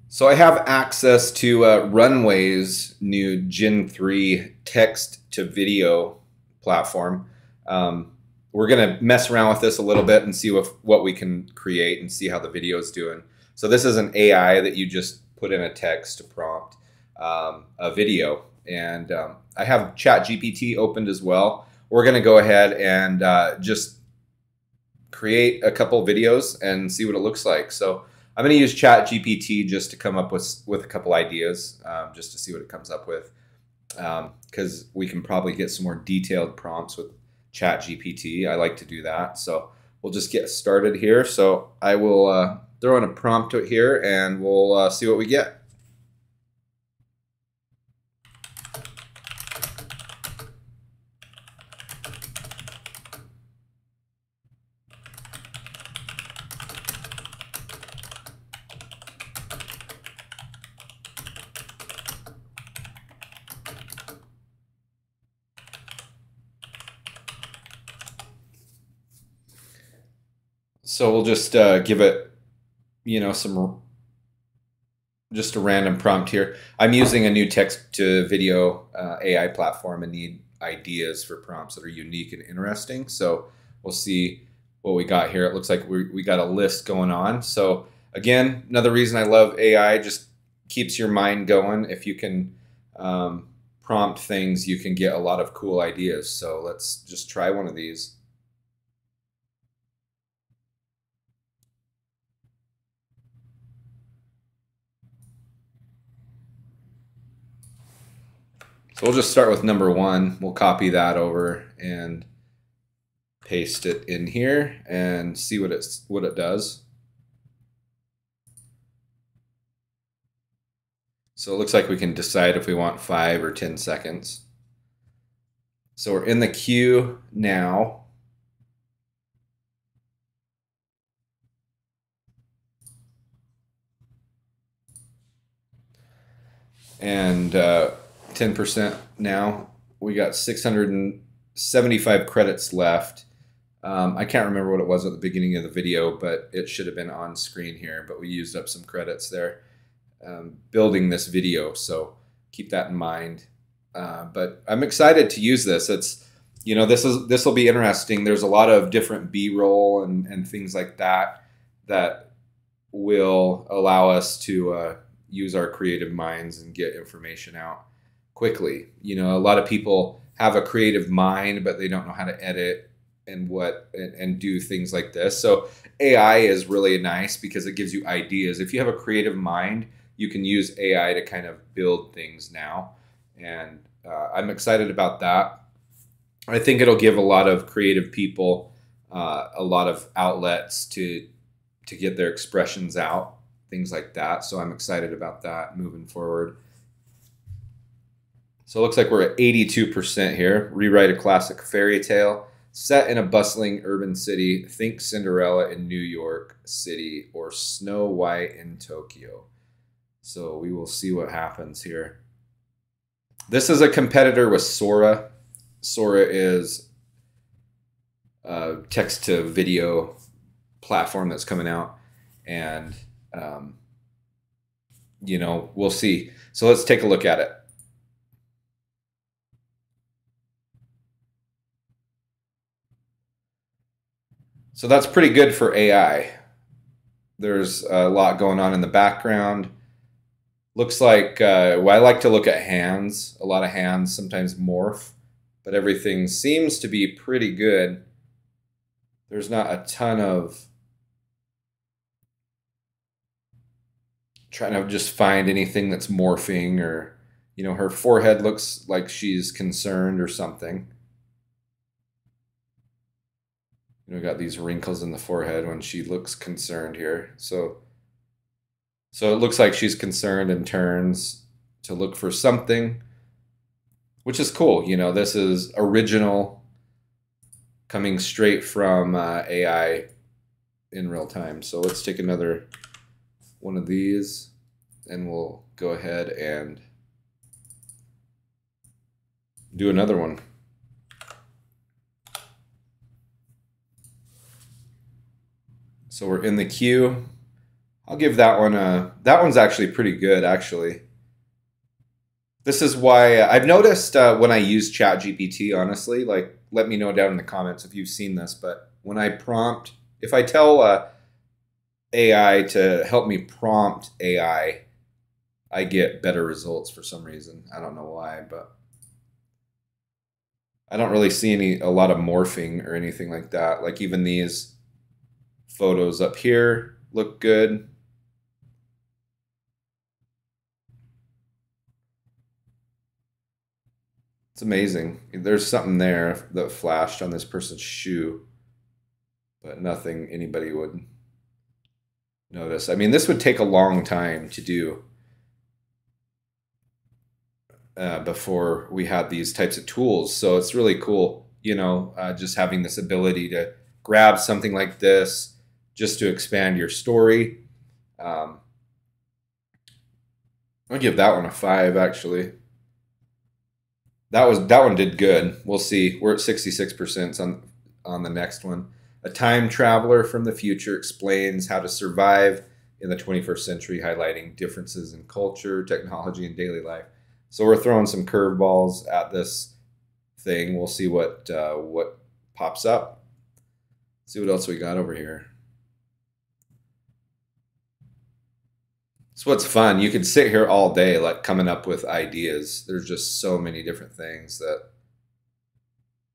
So I have access to Runway's new Gen 3 text to video platform. We're going to mess around with this a little bit and see what we can create and see how the video is doing. So this is an AI that you just put in a text to prompt a video. And I have ChatGPT opened as well. We're going to go ahead and just create a couple videos and see what it looks like. So I'm going to use ChatGPT just to come up with a couple ideas, just to see what it comes up with, because we can probably get some more detailed prompts with ChatGPT. I like to do that. So we'll just get started here. So I will throw in a prompt here and we'll see what we get. So we'll just give it, just a random prompt here. I'm using a new text to video AI platform and need ideas for prompts that are unique and interesting. So we'll see what we got here. It looks like we got a list going on. So again, another reason I love AI, just keeps your mind going. If you can prompt things, you can get a lot of cool ideas. So let's just try one of these. So we'll just start with number one. We'll copy that over and paste it in here and see what it does. So it looks like we can decide if we want 5 or 10 seconds. So we're in the queue now. And 10% now. We got 675 credits left. I can't remember what it was at the beginning of the video, but it should have been on screen here, but we used up some credits there building this video, so keep that in mind. But I'm excited to use this. It's, this will be interesting. There's a lot of different B-roll and things like that that will allow us to use our creative minds and get information out quickly. A lot of people have a creative mind, but they don't know how to edit and do things like this. So AI is really nice because it gives you ideas. If you have a creative mind, you can use AI to kind of build things now. And I'm excited about that. I think it'll give a lot of creative people a lot of outlets to get their expressions out, things like that. So I'm excited about that moving forward. So it looks like we're at 82% here. Rewrite a classic fairy tale set in a bustling urban city. Think Cinderella in New York City or Snow White in Tokyo. So we will see what happens here. This is a competitor with Sora. Sora is a text to video platform that's coming out, and we'll see. So let's take a look at it. So that's pretty good for AI. There's a lot going on in the background. Looks like, well, I like to look at hands. A lot of hands sometimes morph, but everything seems to be pretty good. There's not a ton of trying to just find anything that's morphing, or, her forehead looks like she's concerned or something. Got these wrinkles in the forehead when she looks concerned here. So it looks like she's concerned and turns to look for something, which is cool. This is original, coming straight from AI in real time. So let's take another one of these and we'll go ahead and do another one. So we're in the queue. I'll give that one a, that one's actually pretty good, actually. This is why I've noticed when I use ChatGPT, honestly, like let me know down in the comments if you've seen this, but when I prompt, if I tell AI to help me prompt AI, I get better results for some reason. I don't know why, but I don't really see a lot of morphing or anything like that. Like even these photos up here look good. It's amazing. There's something there that flashed on this person's shoe, but nothing anybody would notice. I mean, this would take a long time to do before we had these types of tools. So it's really cool, you know, just having this ability to grab something like this just to expand your story. I'll give that one a 5, actually. That one did good. We'll see. We're at 66% on the next one. A time traveler from the future explains how to survive in the 21st century, highlighting differences in culture, technology, and daily life. So we're throwing some curveballs at this thing. We'll see what pops up. See what else we got over here. So what's fun, you could sit here all day like coming up with ideas. There's just so many different things that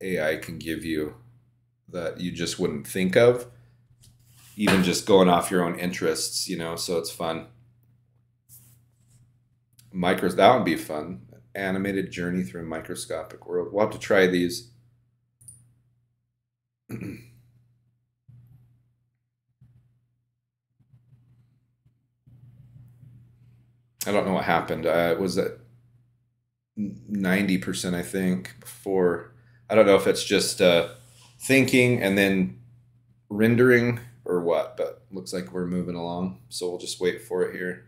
AI can give you that you just wouldn't think of, even just going off your own interests, you know, so it's fun. That would be fun. Animated journey through a microscopic world. We'll have to try these. I don't know what happened. It was at 90%, I think, before. I don't know if it's just thinking and then rendering or what, but looks like we're moving along. So we'll just wait for it here.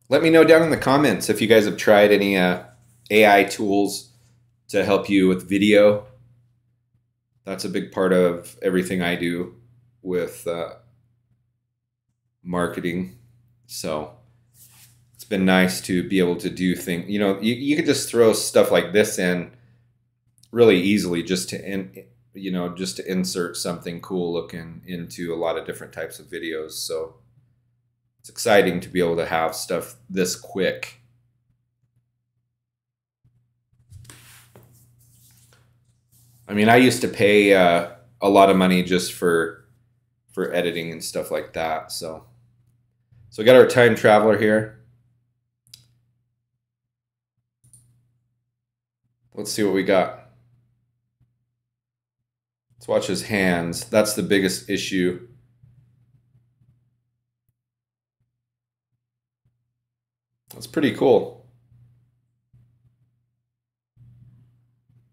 Let me know down in the comments if you guys have tried any AI tools to help you with video. That's a big part of everything I do with marketing. So it's been nice to be able to do things. You know, you could just throw stuff like this in really easily just to insert something cool looking into a lot of different types of videos. So it's exciting to be able to have stuff this quick. I mean, I used to pay a lot of money just for editing and stuff like that. So we got our time traveler here. Let's see what we got. Let's watch his hands. That's the biggest issue. That's pretty cool.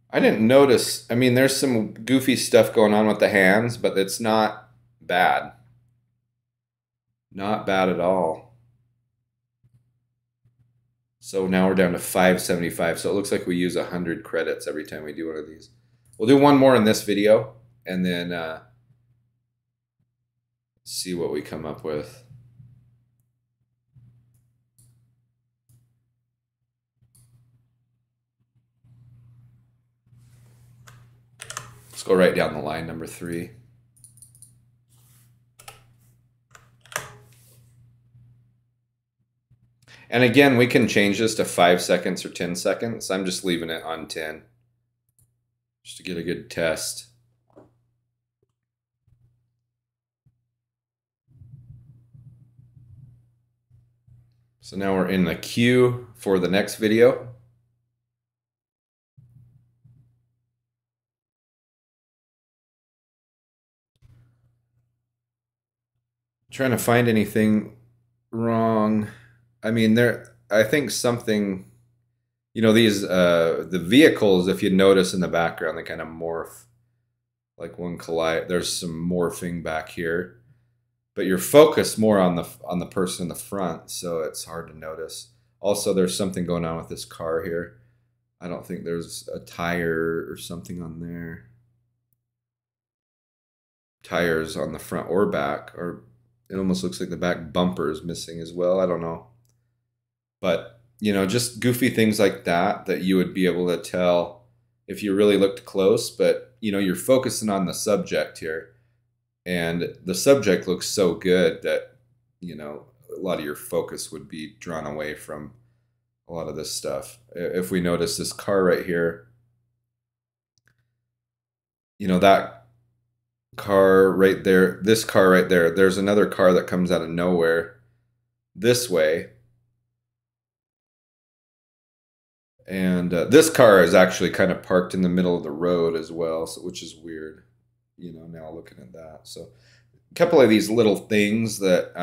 I didn't notice. I mean, there's some goofy stuff going on with the hands, but it's not bad. Not bad at all. So now we're down to 575. So it looks like we use 100 credits every time we do one of these. We'll do one more in this video and then see what we come up with. Let's go right down the line, number 3. And again, we can change this to 5 seconds or 10 seconds. I'm just leaving it on 10 just to get a good test. So now we're in the queue for the next video. Trying to find anything wrong. I mean, I think something, you know, these, the vehicles, if you notice in the background, they kind of morph, like one collide. There's some morphing back here, but you're focused more on the person in the front, so it's hard to notice. Also, there's something going on with this car here. I don't think there's a tire or something on there. Tires on the front or back, or it almost looks like the back bumper is missing as well. I don't know. But, you know, just goofy things like that that you would be able to tell if you really looked close. But, you know, you're focusing on the subject here. And the subject looks so good that, you know, a lot of your focus would be drawn away from a lot of this stuff. If we notice this car right here, you know, that car right there, this car right there, there's another car that comes out of nowhere this way. And this car is actually kind of parked in the middle of the road as well, so, which is weird, you know, now looking at that. So a couple of these little things that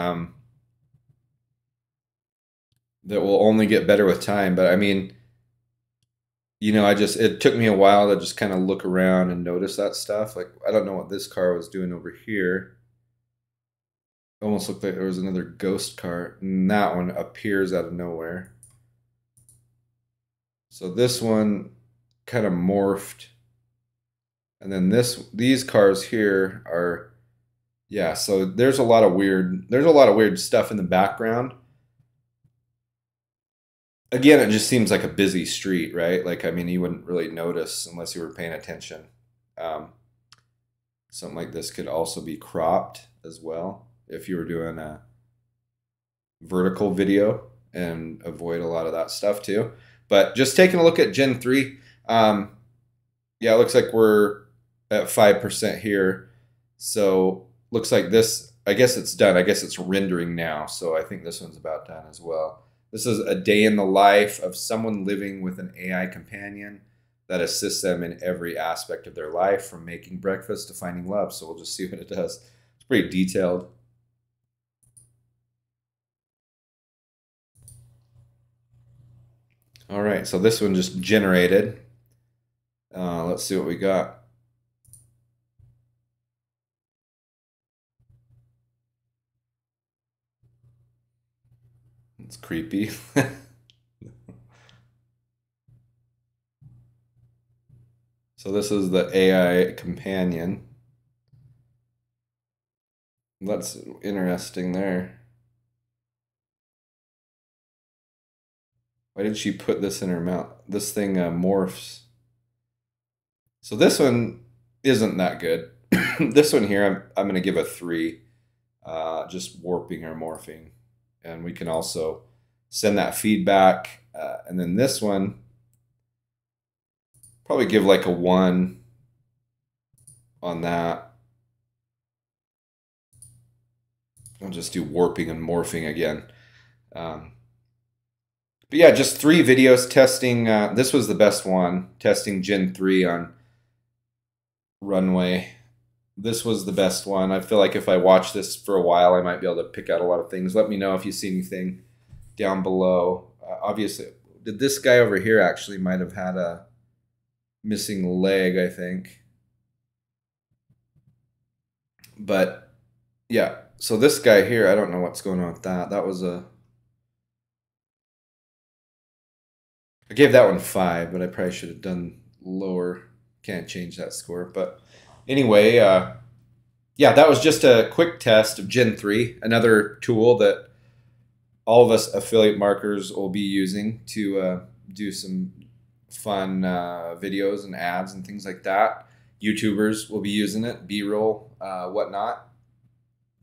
that will only get better with time. But I mean, you know, it took me a while to just kind of look around and notice that stuff. Like, I don't know what this car was doing over here. It almost looked like there was another ghost car, and that one appears out of nowhere. So this one kind of morphed. And then these cars here are, yeah, so there's a lot of weird stuff in the background. Again, it just seems like a busy street, right? Like, I mean, you wouldn't really notice unless you were paying attention. Something like this could also be cropped as well if you were doing a vertical video, and avoid a lot of that stuff too. But just taking a look at Gen 3, yeah, it looks like we're at 5% here. So looks like this, I guess it's done. I guess it's rendering now. So I think this one's about done as well. This is a day in the life of someone living with an AI companion that assists them in every aspect of their life, from making breakfast to finding love. So we'll just see what it does. It's pretty detailed. All right, so this one just generated. Let's see what we got. It's creepy. So this is the AI companion. That's interesting there. Why did she put this in her mouth? This thing morphs. So this one isn't that good. This one here, I'm going to give a 3. Just warping or morphing. And we can also send that feedback. And then this one, probably give like a 1 on that. I'll just do warping and morphing again. But yeah, just 3 videos testing. This was the best one, testing Gen 3 on Runway. This was the best one. I feel like if I watch this for a while, I might be able to pick out a lot of things. Let me know if you see anything down below. Obviously, this guy over here actually might have had a missing leg, I think. But yeah, so this guy here, I don't know what's going on with that. That was a... I gave that one 5, but I probably should have done lower. Can't change that score. But anyway, yeah, that was just a quick test of Gen 3, another tool that all of us affiliate marketers will be using to do some fun videos and ads and things like that. YouTubers will be using it, B-roll, whatnot.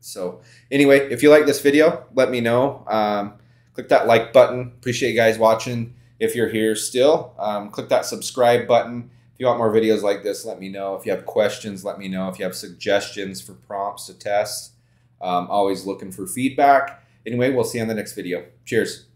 So anyway, if you like this video, let me know. Click that like button. Appreciate you guys watching. If you're here still, click that subscribe button. If you want more videos like this, let me know. If you have questions, let me know. If you have suggestions for prompts to test, always looking for feedback. Anyway, we'll see you on the next video. Cheers.